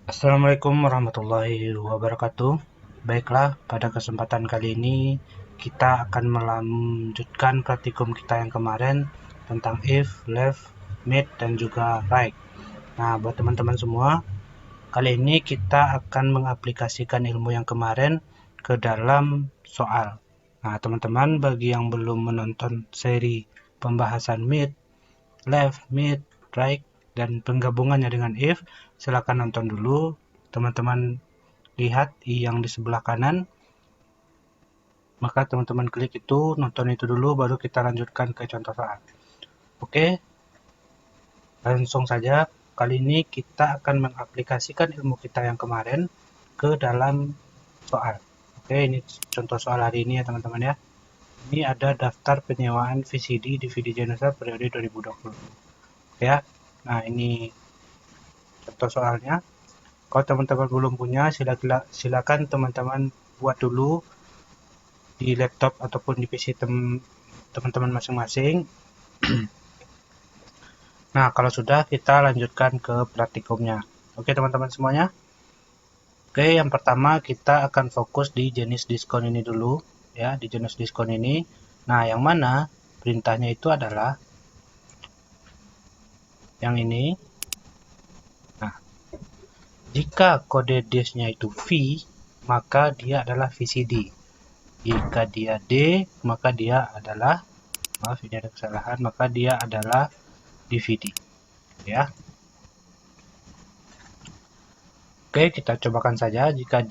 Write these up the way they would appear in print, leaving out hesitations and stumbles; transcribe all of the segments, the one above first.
Assalamualaikum warahmatullahi wabarakatuh. Baiklah, pada kesempatan kali ini kita akan melanjutkan praktikum kita yang kemarin tentang if, left, mid, dan juga right. Nah, buat teman-teman semua, kali ini kita akan mengaplikasikan ilmu yang kemarin ke dalam soal. Nah, teman-teman, bagi yang belum menonton seri pembahasan mid, left, mid, right, dan penggabungannya dengan if, silakan nonton dulu. Teman-teman lihat yang di sebelah kanan, maka teman-teman klik itu, nonton itu dulu, baru kita lanjutkan ke contoh soal. Oke, langsung saja. Kali ini kita akan mengaplikasikan ilmu kita yang kemarin ke dalam soal. Oke, ini contoh soal hari ini ya teman-teman ya. Ini ada daftar penyewaan VCD DVD Genesis periode 2020. Oke ya. Nah, ini contoh soalnya. Kalau teman-teman belum punya, silakan teman-teman buat dulu di laptop ataupun di PC teman-teman masing-masing. Nah, kalau sudah, kita lanjutkan ke praktikumnya. Oke, teman-teman semuanya. Oke, yang pertama kita akan fokus di jenis diskon ini dulu, ya, di jenis diskon ini. Nah, yang mana perintahnya itu adalah yang ini. Nah, jika kode disknya itu V, maka dia adalah VCD. Jika dia D, maka dia adalah, maaf ini ada kesalahan, maka dia adalah DVD. Ya. Oke, kita cobakan saja jika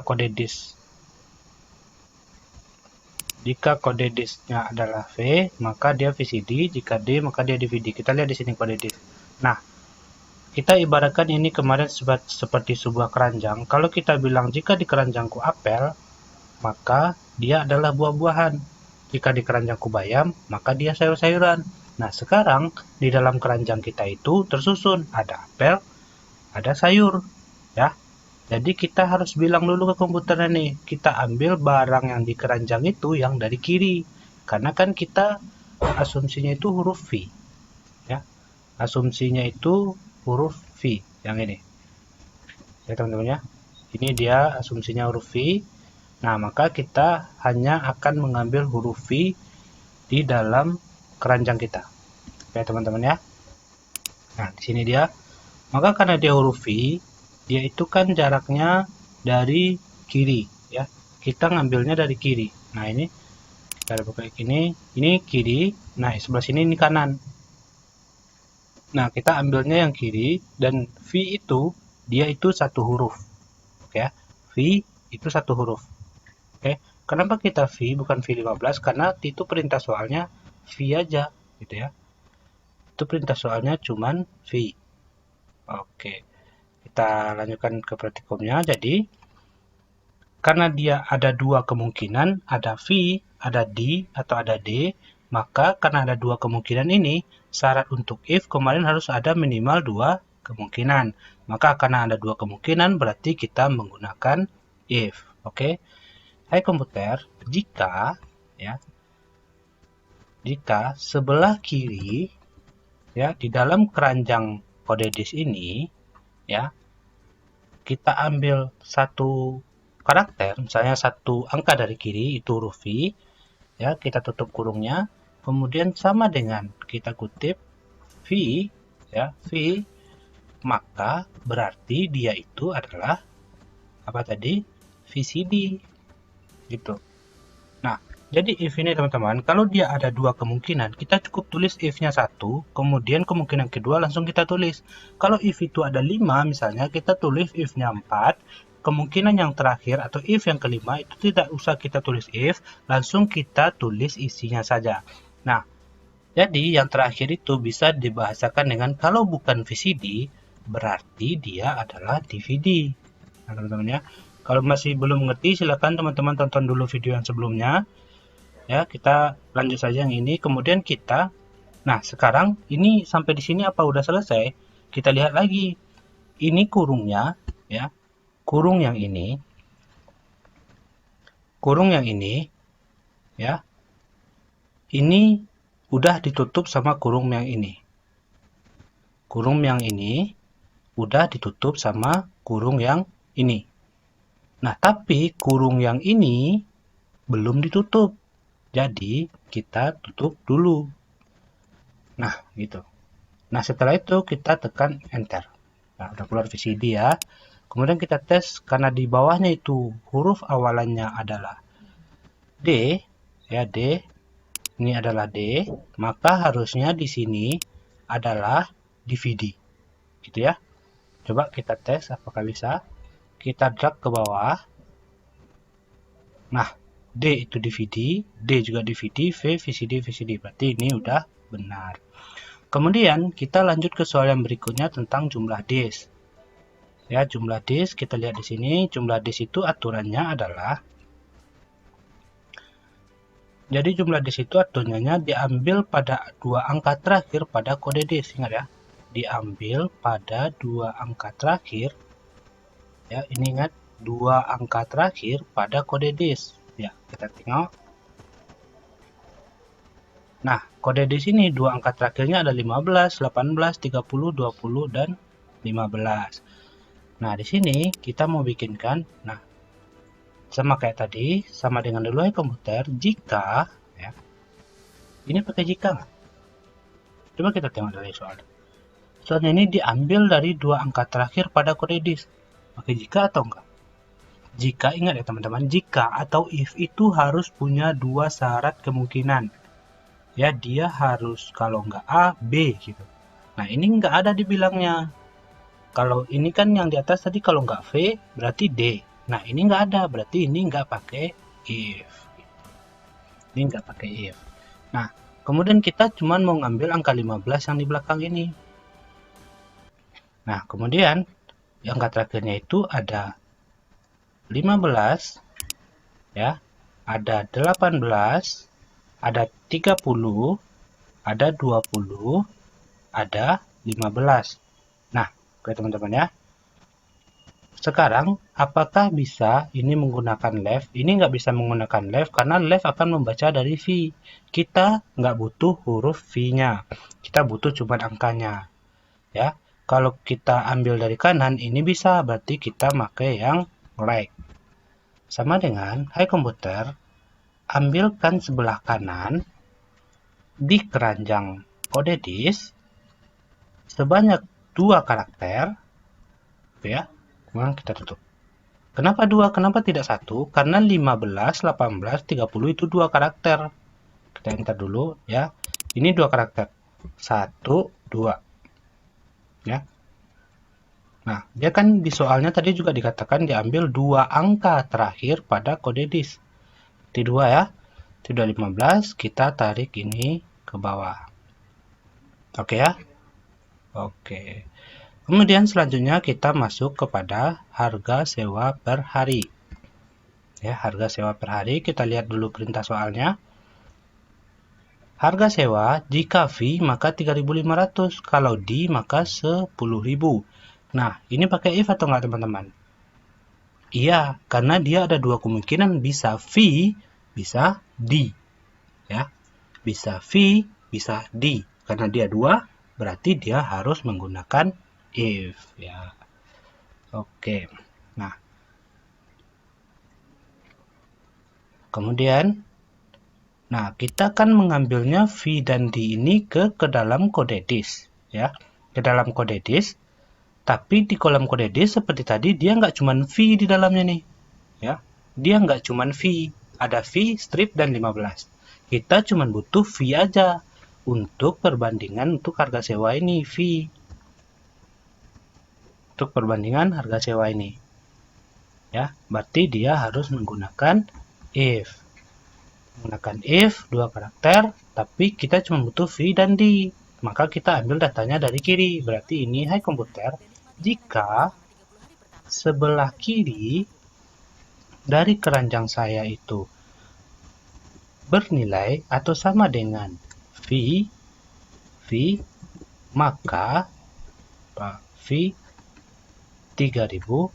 kode disknya adalah V, maka dia VCD, jika D, maka dia DVD. Kita lihat di sini kode disk. Nah, kita ibaratkan ini kemarin seperti sebuah keranjang. Kalau kita bilang jika di keranjangku apel, maka dia adalah buah-buahan. Jika di keranjangku bayam, maka dia sayur-sayuran. Nah, sekarang di dalam keranjang kita itu tersusun ada apel, ada sayur, ya. Jadi kita harus bilang dulu ke komputernya nih, kita ambil barang yang di keranjang itu yang dari kiri. Karena kan kita asumsinya itu huruf V, ya. Asumsinya itu huruf V yang ini. Ya, teman-teman ya. Ini dia asumsinya huruf V. Nah, maka kita hanya akan mengambil huruf V di dalam keranjang kita. Oke, teman-teman ya. Nah, di sini dia. Maka karena dia huruf V, dia itu kan jaraknya dari kiri, ya. Kita ngambilnya dari kiri. Nah, ini kita buka ini kiri. Nah, sebelah sini ini kanan. Nah, kita ambilnya yang kiri dan V itu dia itu satu huruf. Oke ya. V itu satu huruf. Oke. Kenapa kita V bukan V15? Karena itu perintah soalnya V aja gitu ya. Itu perintah soalnya cuman V. Oke. Kita lanjutkan ke praktikumnya. Jadi, karena dia ada dua kemungkinan, ada V, ada D, atau ada D, maka karena ada dua kemungkinan ini, syarat untuk if kemarin harus ada minimal dua kemungkinan. Maka karena ada dua kemungkinan, berarti kita menggunakan if. Oke. Hai komputer, jika sebelah kiri, ya, di dalam keranjang kode disk ini, ya, kita ambil satu karakter, misalnya satu angka dari kiri itu huruf V, ya, kita tutup kurungnya, kemudian sama dengan kita kutip V, ya, V, maka berarti dia itu adalah apa tadi? VCD gitu. Nah, jadi if ini teman-teman, kalau dia ada dua kemungkinan, kita cukup tulis if-nya satu, kemudian kemungkinan kedua langsung kita tulis. Kalau if itu ada 5 misalnya, kita tulis if-nya 4, kemungkinan yang terakhir atau if yang kelima itu tidak usah kita tulis if, langsung kita tulis isinya saja. Nah, jadi yang terakhir itu bisa dibahasakan dengan kalau bukan VCD, berarti dia adalah DVD. Nah, teman-teman ya. Kalau masih belum mengerti, silakan teman-teman tonton dulu video yang sebelumnya. Ya, kita lanjut saja yang ini. Kemudian nah sekarang ini sampai di sini apa udah selesai? Kita lihat lagi. Ini kurungnya, ya, kurung yang ini. kurung yang ini, ya, ini udah ditutup sama kurung yang ini. Kurung yang ini udah ditutup sama kurung yang ini. Nah, tapi kurung yang ini belum ditutup. Jadi, kita tutup dulu. Nah, gitu. Nah, setelah itu kita tekan enter. Nah, udah keluar VCD ya. Kemudian kita tes karena di bawahnya itu huruf awalannya adalah D, ya D. Ini adalah D, maka harusnya di sini adalah DVD. Gitu ya. Coba kita tes apakah bisa. Kita drag ke bawah. Nah, D itu DVD, D juga DVD, V VCD VCD. Berarti ini udah benar. Kemudian kita lanjut ke soal yang berikutnya tentang jumlah disk. Ya, jumlah disk kita lihat di sini. Jumlah disk itu aturannya adalah, jadi jumlah disk itu aturannya diambil pada dua angka terakhir pada kode disk. Ingat ya, diambil pada dua angka terakhir. Ya, ini ingat, dua angka terakhir pada kode disk. Ya, kita tengok. Nah, kode di sini dua angka terakhirnya ada 15, 18, 30, 20, dan 15. Nah, di sini kita mau bikinkan, nah, sama kayak tadi, sama dengan dulu ya komputer, jika, ya, ini pakai jika nggak? Coba kita tengok dari soal. Soalnya ini diambil dari dua angka terakhir pada kode disk. Pakai jika atau enggak? Jika, ingat ya teman-teman, jika atau if itu harus punya dua syarat kemungkinan. Ya, dia harus kalau nggak A, B gitu. Nah, ini nggak ada dibilangnya. Kalau ini kan yang di atas tadi kalau nggak V, berarti D. Nah, ini nggak ada, berarti ini nggak pakai if. Ini nggak pakai if. Nah, kemudian kita cuma mau ngambil angka 15 yang di belakang ini. Nah, kemudian yang angka terakhirnya itu ada 15, ya, ada 18, ada 30, ada 20, ada 15. Nah, oke teman-teman ya. Sekarang, apakah bisa ini menggunakan left? Ini nggak bisa menggunakan left karena left akan membaca dari V. Kita nggak butuh huruf V-nya. Kita butuh cuma angkanya. Ya, kalau kita ambil dari kanan, ini bisa. Berarti kita pakai yang right. Sama dengan, hai komputer, ambilkan sebelah kanan di keranjang kode disk sebanyak 2 karakter, ya. Kemudian kita tutup. Kenapa 2? Kenapa tidak 1? Karena 15, 18, 30 itu 2 karakter. Kita enter dulu ya. Ini 2 karakter. 1, 2. Ya. Nah, dia kan di soalnya tadi juga dikatakan diambil 2 angka terakhir pada kode disk. T2 ya. Sudah 15, kita tarik ini ke bawah. Oke ya. Oke. Kemudian selanjutnya kita masuk kepada harga sewa per hari. Ya, harga sewa per hari, kita lihat dulu perintah soalnya. Harga sewa jika V maka 3.500, kalau D maka 10.000. Nah, ini pakai if atau enggak teman-teman? Iya, karena dia ada dua kemungkinan, bisa V, bisa D. Ya, bisa V, bisa D. Karena dia dua, berarti dia harus menggunakan if ya. Oke. Nah, kemudian kita kan mengambilnya V dan D ini ke dalam kode disk ya, ke dalam kode disk. Tapi di kolom kode disk seperti tadi dia nggak cuman V di dalamnya nih ya. Dia nggak cuman V, ada V, strip dan 15. Kita cuman butuh V aja untuk perbandingan untuk harga sewa ini V. Untuk perbandingan harga sewa ini ya, berarti dia harus menggunakan if. Menggunakan if 2 karakter, tapi kita cuma butuh V dan D, maka kita ambil datanya dari kiri. Berarti ini, hai komputer, jika sebelah kiri dari keranjang saya itu bernilai atau sama dengan V, maka V 3.500.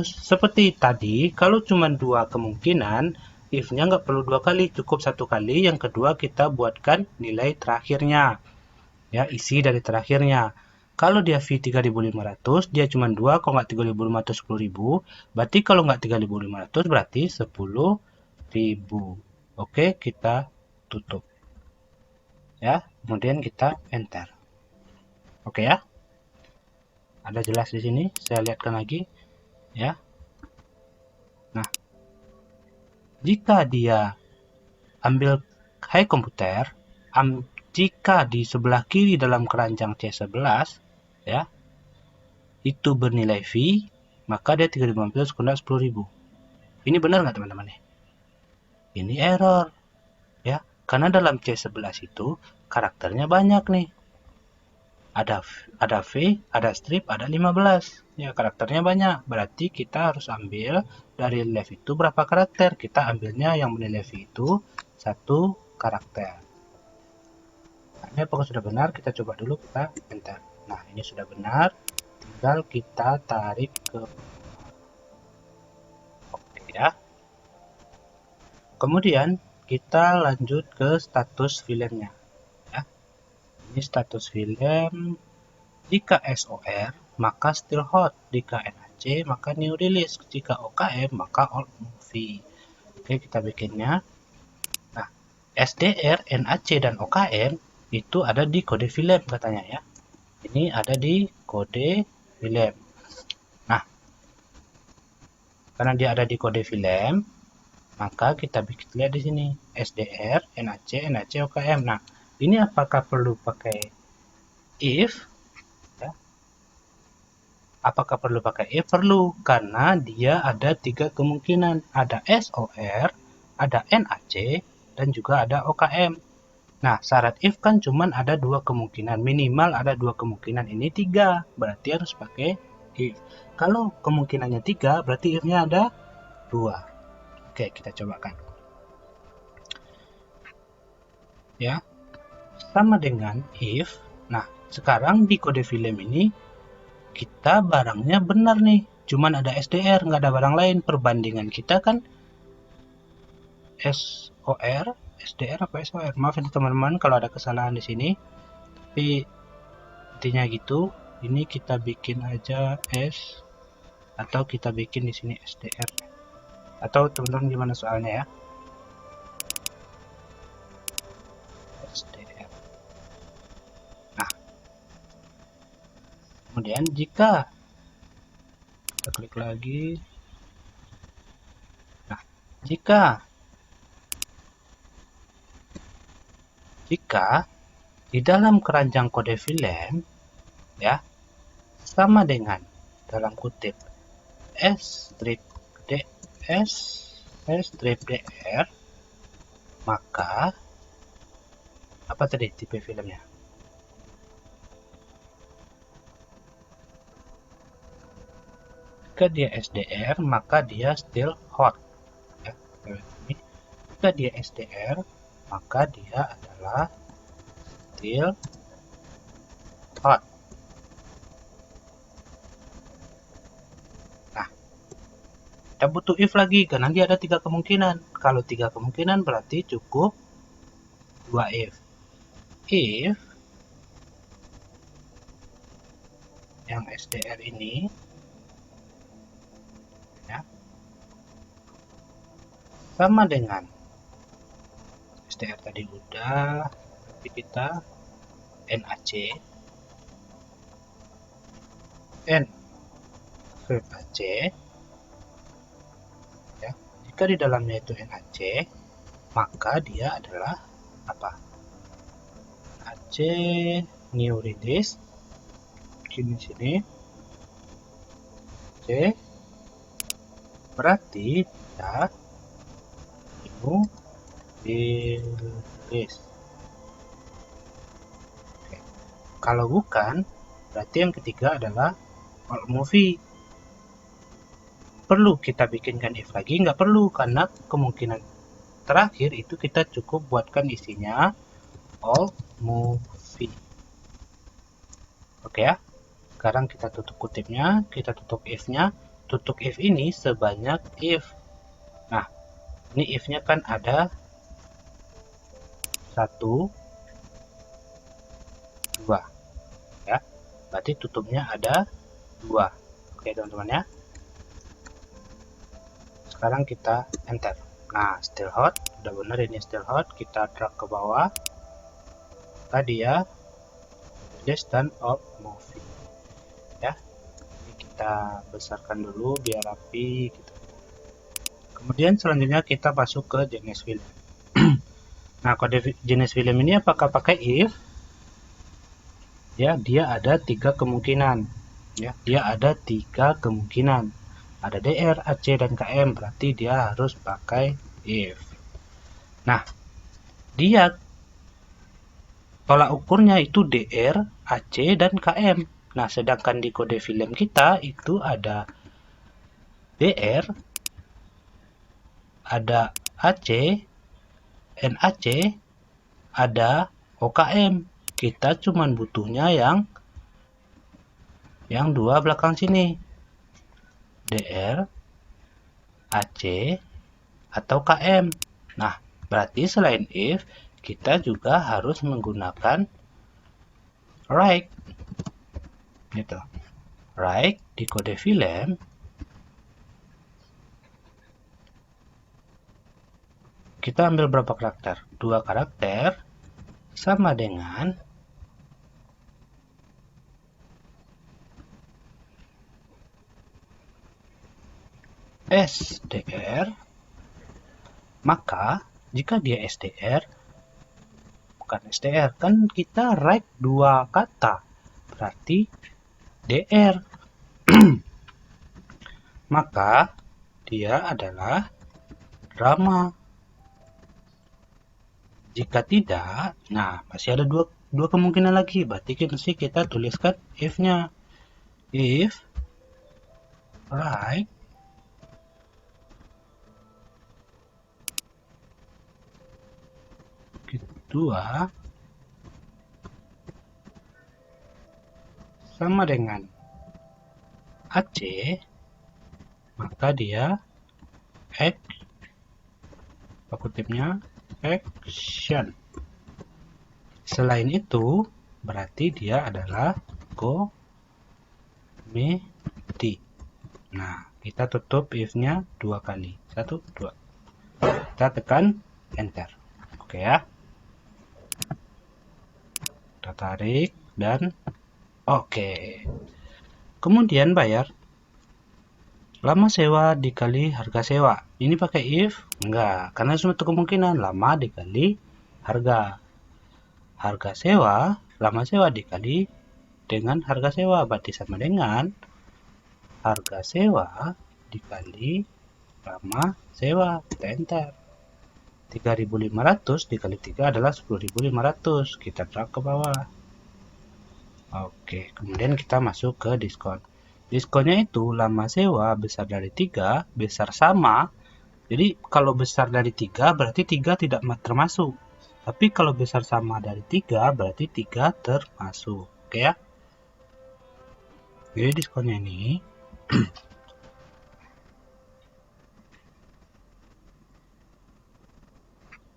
Seperti tadi, kalau cuma dua kemungkinan, if-nya nggak perlu dua kali, cukup satu kali. Yang kedua kita buatkan nilai terakhirnya, ya, isi dari terakhirnya. Kalau dia V 3.500, dia cuma 2, kalau nggak 3.500 10.000. Berarti kalau nggak 3.500 berarti 10.000. Oke, kita tutup. Ya, kemudian kita enter. Oke ya. Ada jelas di sini, saya lihatkan lagi, ya. Nah, jika dia ambil high komputer, jika di sebelah kiri dalam keranjang C11, ya, itu bernilai V, maka dia 3.500 kurang 10.000. Ini benar nggak teman-teman? Ini error, ya, karena dalam C11 itu karakternya banyak nih. Ada V, ada strip, ada 15. Ya, karakternya banyak. Berarti kita harus ambil dari left itu berapa karakter. Kita ambilnya yang bernilai V itu 1 karakter. Nah, ini apakah sudah benar? Kita coba dulu, kita enter. Nah, ini sudah benar. Tinggal kita tarik ke oke ya. Kemudian kita lanjut ke status filmnya. Ini status film. Jika SOR maka still hot, jika NAC maka new release, jika OKM maka old movie. Oke, kita bikinnya. Nah, SDR, NAC dan OKM itu ada di kode film katanya ya. Ini ada di kode film. Nah, karena dia ada di kode film, maka kita bikin lihat di sini SDR, NAC, OKM. Nah, ini apakah perlu pakai if? Ya. Apakah perlu pakai if? Perlu, karena dia ada 3 kemungkinan. Ada SOR, ada NAC, dan juga ada OKM. Nah, syarat if kan cuman ada 2 kemungkinan. Minimal ada 2 kemungkinan. Ini 3, berarti harus pakai if. Kalau kemungkinannya 3, berarti if-nya ada 2. Oke, kita cobakan. Ya, sama dengan if. Nah, sekarang di kode film ini kita barangnya benar nih, cuman ada SDR, nggak ada barang lain. Perbandingan kita kan SOR, SDR apa SOR? Maaf ya teman-teman kalau ada kesalahan di sini, tapi intinya gitu. Ini kita bikin aja S, atau kita bikin di sini SDR, atau teman-teman gimana soalnya ya? Kemudian jika kita klik lagi, nah, jika di dalam keranjang kode film ya sama dengan dalam kutip S strip DR, maka apa tadi tipe filmnya? Jika dia SDR maka dia still hot ya. Jika dia SDR maka dia adalah still hot. Nah, kita butuh if lagi karena dia ada 3 kemungkinan. Kalau 3 kemungkinan berarti cukup 2 if. If yang SDR ini ya sama dengan SDR tadi udah, tapi kita NAC ya. Jika di dalamnya itu NAC, maka dia adalah apa? NAC new release. Di sini C, berarti kita new release. Oke. Kalau bukan, berarti yang ketiga adalah old movie. Perlu kita bikinkan if lagi? Nggak perlu, karena kemungkinan terakhir itu kita cukup buatkan isinya old movie. Oke ya. Sekarang kita tutup kutipnya, kita tutup if-nya. Tutup if ini sebanyak if. Nah, ini if-nya kan ada 1, 2 ya. Berarti tutupnya ada 2. Oke, teman-teman ya. Sekarang kita enter. Nah, still hot, udah benar ini still hot. Kita drag ke bawah. Tadi ya, distance of moving ya. Ini kita besarkan dulu biar rapi gitu. Kemudian selanjutnya kita masuk ke jenis film. Nah, kode jenis film ini apakah pakai if? Ya, dia ada 3 kemungkinan. Ya, dia ada 3 kemungkinan. Ada DR, AC, dan KM, berarti dia harus pakai if. Nah, dia tolak ukurnya itu DR, AC, dan KM. Nah, sedangkan di kode film kita itu ada DR, ada AC, NAC, ada OKM. Kita cuman butuhnya yang 2 belakang sini, DR, AC, atau KM. Nah, berarti selain if, kita juga harus menggunakan right. Gitu. Right di kode film kita ambil berapa karakter? 2 karakter sama dengan SDR. Maka jika dia SDR, bukan SDR, kan kita right 2 kata, berarti DR. Maka dia adalah drama. Jika tidak, nah masih ada dua kemungkinan lagi, berarti kita tuliskan if-nya. If right kedua sama dengan AC, maka dia kutipnya action. Selain itu, berarti dia adalah komedi. Nah, kita tutup if-nya 2 kali. 1, 2. Kita tekan enter. Oke ya. Kita tarik dan oke. Kemudian bayar. Lama sewa dikali harga sewa. Ini pakai if? Enggak, karena cuma satu kemungkinan, lama dikali harga. Harga sewa, lama sewa dikali dengan harga sewa, berarti sama dengan harga sewa dikali lama sewa. Kita enter. 3.500 dikali 3 adalah 10.500. Kita drag ke bawah. Oke, kemudian kita masuk ke diskon. Diskonnya itu lama sewa besar dari 3, besar sama. Jadi kalau besar dari 3 berarti 3 tidak termasuk. Tapi kalau besar sama dari 3 berarti 3 termasuk. Oke ya. Jadi diskonnya ini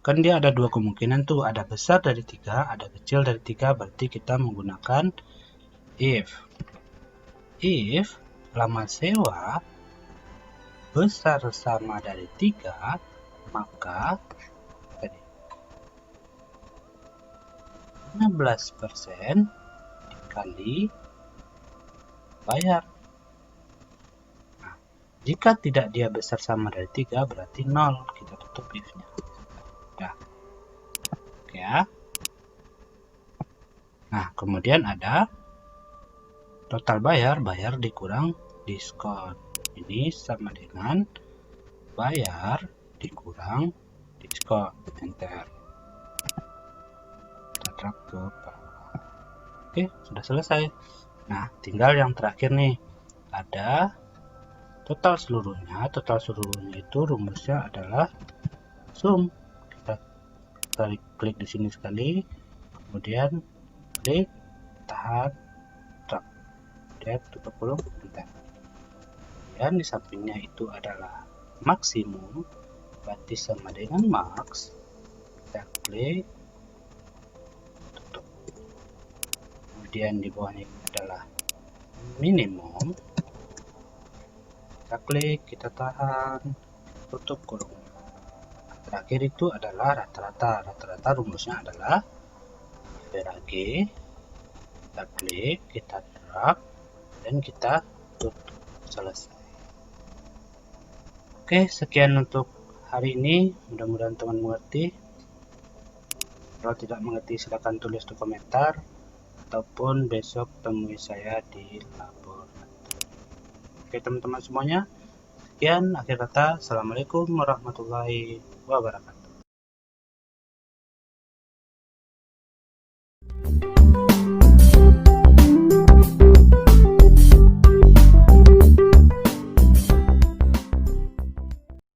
kan dia ada 2 kemungkinan tuh, ada besar dari 3, ada kecil dari 3, berarti kita menggunakan if. If lama sewa besar sama dari 3, maka 15% dikali bayar. Nah, jika tidak dia besar sama dari 3, berarti 0. Kita tutup if-nya. Ya. Oke ya. Nah, kemudian ada total bayar dikurang diskon. Ini sama dengan bayar dikurang diskon. Enter. Kita drag ke bawah. Oke, sudah selesai. Nah, tinggal yang terakhir nih. Ada total seluruhnya. Total seluruhnya itu rumusnya adalah sum. Kita klik di sini sekali. Kemudian klik, tahan, drag. def tutup kurung enter. Dan di sampingnya itu adalah maksimum, berarti sama dengan max. Kita klik, tutup. Kemudian di bawahnya adalah minimum, kita klik, kita tahan, tutup kurung. Terakhir itu adalah rata-rata. Rata-rata rumusnya adalah VRAG, kita klik, kita drag, dan kita tutup. Selesai. Oke, sekian untuk hari ini. Mudah-mudahan teman mengerti. Kalau tidak mengerti silahkan tulis di komentar, ataupun besok temui saya di laboratorium. Oke teman-teman semuanya, sekian akhir kata. Assalamualaikum warahmatullahi wabarakatuh.